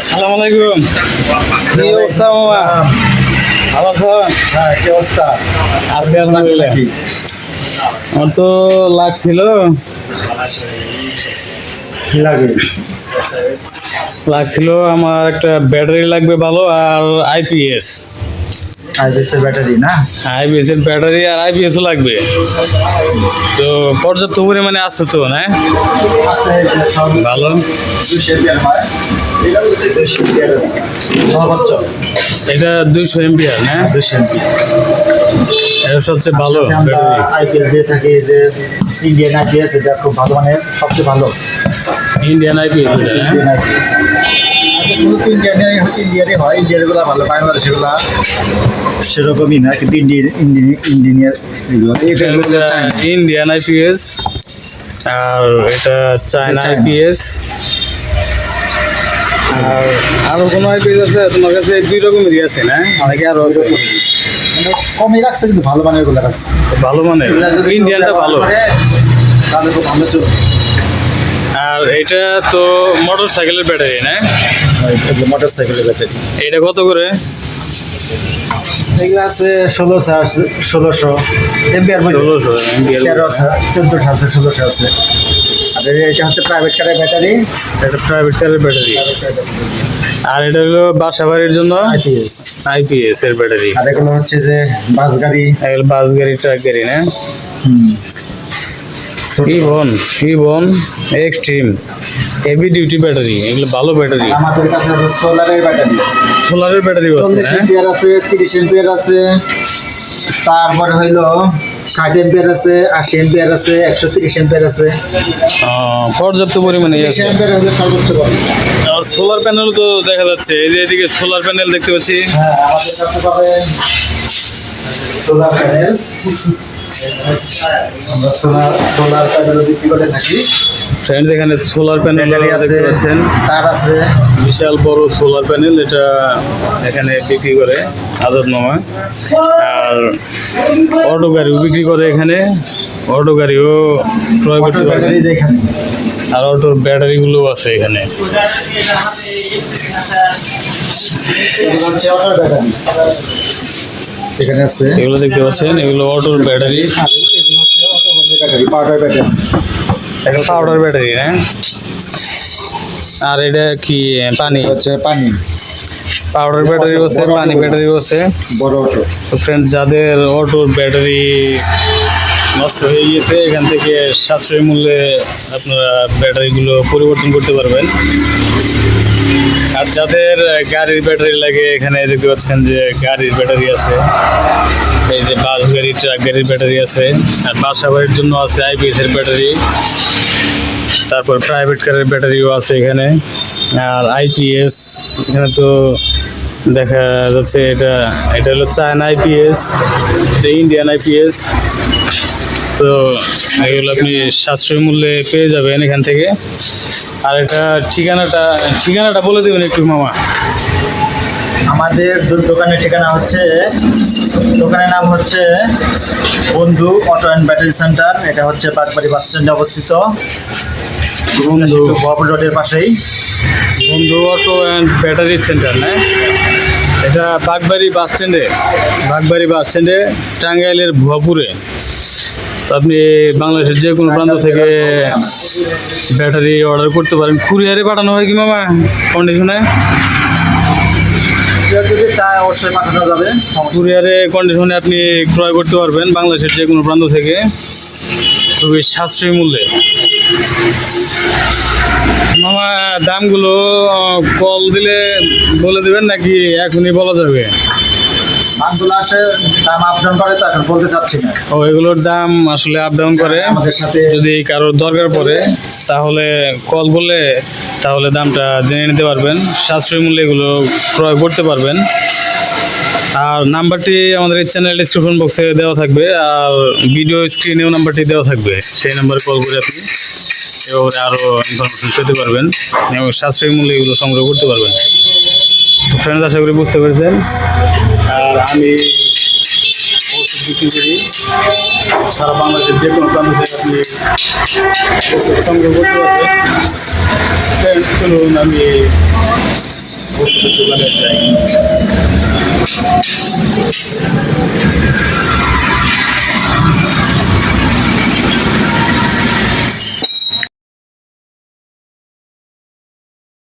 আসসালামু আলাইকুম। কি অবস্থা মামা? ভালো আছো? হ্যাঁ, কি অবস্থা? আছি আলহামদুলিল্লাহ। আমার তো লাগছিল কি লাগে? আমার একটা ব্যাটারি লাগবে ভালো, আর আইপিএস। আইবিএস ব্যাটারি না? আইপিএস এর ব্যাটারি আর আইপিএস ও লাগবে। তো পর্যাপ্ত পরিমাণে আছে তো না? আছে, এটা সব ভালো। 200 এমপিআর হয়। এটা 200 এমপিআর আছে সর্বোচ্চ। এটা 200 এমপিআর না? 200 এমপিআর। এটা সবচেয়ে ভালো ব্যাটারি। আইপিএস দিয়ে থাকি, যে ইন্ডিয়ান আইপিএস, এটা খুব ভালো, মানে সবচেয়ে ভালো ইন্ডিয়ান আইপিএস এটা না? Indian IPS. মূলত ইন্ডিয়ানই হয়, ইন্ডিয়ানগুলো ভালো, বাংলাদেশেরগুলো সেরকমই না, কিন্তু ইন্ডিয়ান এগুলো ইন্ডিয়ান আইপিএস আর এটা চায়না আইপিএস। আর আরো কোনো আইপিএস আছে তোমার কাছে? দুই রকমেরই আছে না? অনেকে আরো আছে মানে কমই রাখছে, কিন্তু ভালো মানের গুলো রাখছে। ভালো মানে ইন্ডিয়ানটা ভালো। তাহলে খুব ভালো চলবে। আর এটা তো মোটর সাইকেলের ব্যাটারি না? মোটর সাইকেলের ব্যাটারি। এটা কত করে? এগুলো আছে 1600 এমপিআর, 1600 এমপিআর, 13 আছে, 14 আছে, 1600 আছে। আর এটা হচ্ছে প্রাইভেট কারের ব্যাটারি। এটা প্রাইভেট কারের ব্যাটারি। আর এটা হলো বাসা বাড়ির জন্য আইপিএস। আইপিএস এর ব্যাটারি। আর এগুলো হচ্ছে যে বাস গাড়ি, এগুলো বাস গাড়ি, ট্রাক গাড়ি না? Even extreme heavy duty battery, এগুলো ভালো ব্যাটারি। আমাদের কাছে আছে সোলারের ব্যাটারি। সোলারের ব্যাটারি আছে 40 এমপিআর আছে, 30 এমপিআর আছে, তারপরে হইলো 60 এমপিআর আছে, 80 এমপিআর আছে, 130 এমপিআর আছে। পর্যাপ্ত পরিমাণে আছে। এমপিআর হলো সর্বোচ্চ বড়। আর সোলার প্যানেল তো দেখা যাচ্ছে, এই যে এদিকে সোলার প্যানেল দেখতে পাচ্ছি। হ্যাঁ, আমাদের কাছে পাবেন সোলার প্যানেল। আমরা সোলার প্যানেল বিক্রি করে থাকি। ফ্রেন্ড, এখানে সোলার প্যানেল দেখতে পাচ্ছেন, তার আছে বিশাল বড় সোলার প্যানেল। এটা এখানে বিক্রি করে আজাদ মামা। আর অটো গাড়িও বিক্রি করে এখানে, অটো গাড়িও ক্রয় করতে পারবেন। আর অটোর ব্যাটারিগুলো আছে এখানে। এখানে আছে, এগুলো দেখতে পাচ্ছেন, এগুলো অটোর ব্যাটারি। এগুলো হচ্ছে অটো ব্যাটারি, পাউডার ব্যাটারি। এগুলো পাউডার ব্যাটারি না? আর এটা কি পানি? হচ্ছে পানি। পাউডার ব্যাটারিও আছে, পানি ব্যাটারিও আছে। বড় অটো। তো ফ্রেন্ড, যাদের অটোর ব্যাটারি নষ্ট হয়ে গিয়েছে, এখান থেকে সাশ্রয়ী মূল্যে আপনারা ব্যাটারিগুলো পরিবর্তন করতে পারবেন। আর যাদের গাড়ির ব্যাটারি লাগে, এখানে দেখতে পাচ্ছেন যে গাড়ির ব্যাটারি আছে। এই যে বাস গাড়ি, ট্রাক গাড়ির ব্যাটারি আছে। আর বাসা বাড়ির জন্য আছে আইপিএস এর ব্যাটারি। তারপর প্রাইভেট কারের ব্যাটারিও আছে এখানে। আর আইপিএস এখানে তো দেখা যাচ্ছে, এটা হলো চায়না আইপিএস, ইন্ডিয়ান আইপিএস। তো এগুলো আপনি সাশ্রয়ী মূল্যে পেয়ে যাবেন এখান থেকে। আর এটা ঠিকানাটা বলে দেবেন একটু মামা। আমাদের দোকানের ঠিকানা হচ্ছে, দোকানের নাম হচ্ছে বন্ধু অটো অ্যান্ড ব্যাটারি সেন্টার। এটা হচ্ছে বাগবাড়ি বাস স্ট্যান্ডে অবস্থিত, ভবাপুর রোডের পাশেই। বন্ধু অটো অ্যান্ড ব্যাটারি সেন্টার না? এটা বাগবাড়ি বাস স্ট্যান্ডে, টাঙ্গাইলের ভুয়াপুরে। তো আপনি বাংলাদেশের যে কোনো প্রান্ত থেকে ব্যাটারি অর্ডার করতে পারেন। কুরিয়ারে পাঠানো হয় কি মামা কন্ডিশনে? যদি চায় অবশ্যই পাঠানো যাবে। কুরিয়ারে কন্ডিশনে আপনি ক্রয় করতে পারবেন বাংলাদেশের যে কোনো প্রান্ত থেকে, খুবই সাশ্রয়ী মূল্যে। মামা, দামগুলো কল দিলে বলে দেবেন নাকি এখনই বলা যাবে? দামগুলো আসে, দাম আপ ডাউন করে, তো এখন বলতে চাচ্ছি না। ও, এগুলোর দাম আসলে আপ ডাউন করে। আমাদের সাথে যদি কারোর দরকার পড়ে তাহলে কল করলে তাহলে দামটা জেনে নিতে পারবেন, সাশ্রয়ী মূল্যে এগুলো ক্রয় করতে পারবেন। আর নাম্বারটি আমাদের এই চ্যানেল ডিসক্রিপশন বক্সে দেওয়া থাকবে, আর ভিডিও স্ক্রিনেও নাম্বারটি দেওয়া থাকবে। সেই নাম্বারে কল করে আপনি এভাবে আরও ইনফরমেশন পেতে পারবেন এবং সাশ্রয়ী মূল্যে এগুলো সংগ্রহ করতে পারবেন। ফ্রেন্ডস, আশা করি বুঝতে পেরেছেন। আর আমি ওষুধ বিক্রি করি সারা বাংলাদেশের যে কোনো প্রান্ত থেকে আপনি ওষুধ সংগ্রহ করতে পারবেন। চলুন আমি ওষুধের দোকানে যাই।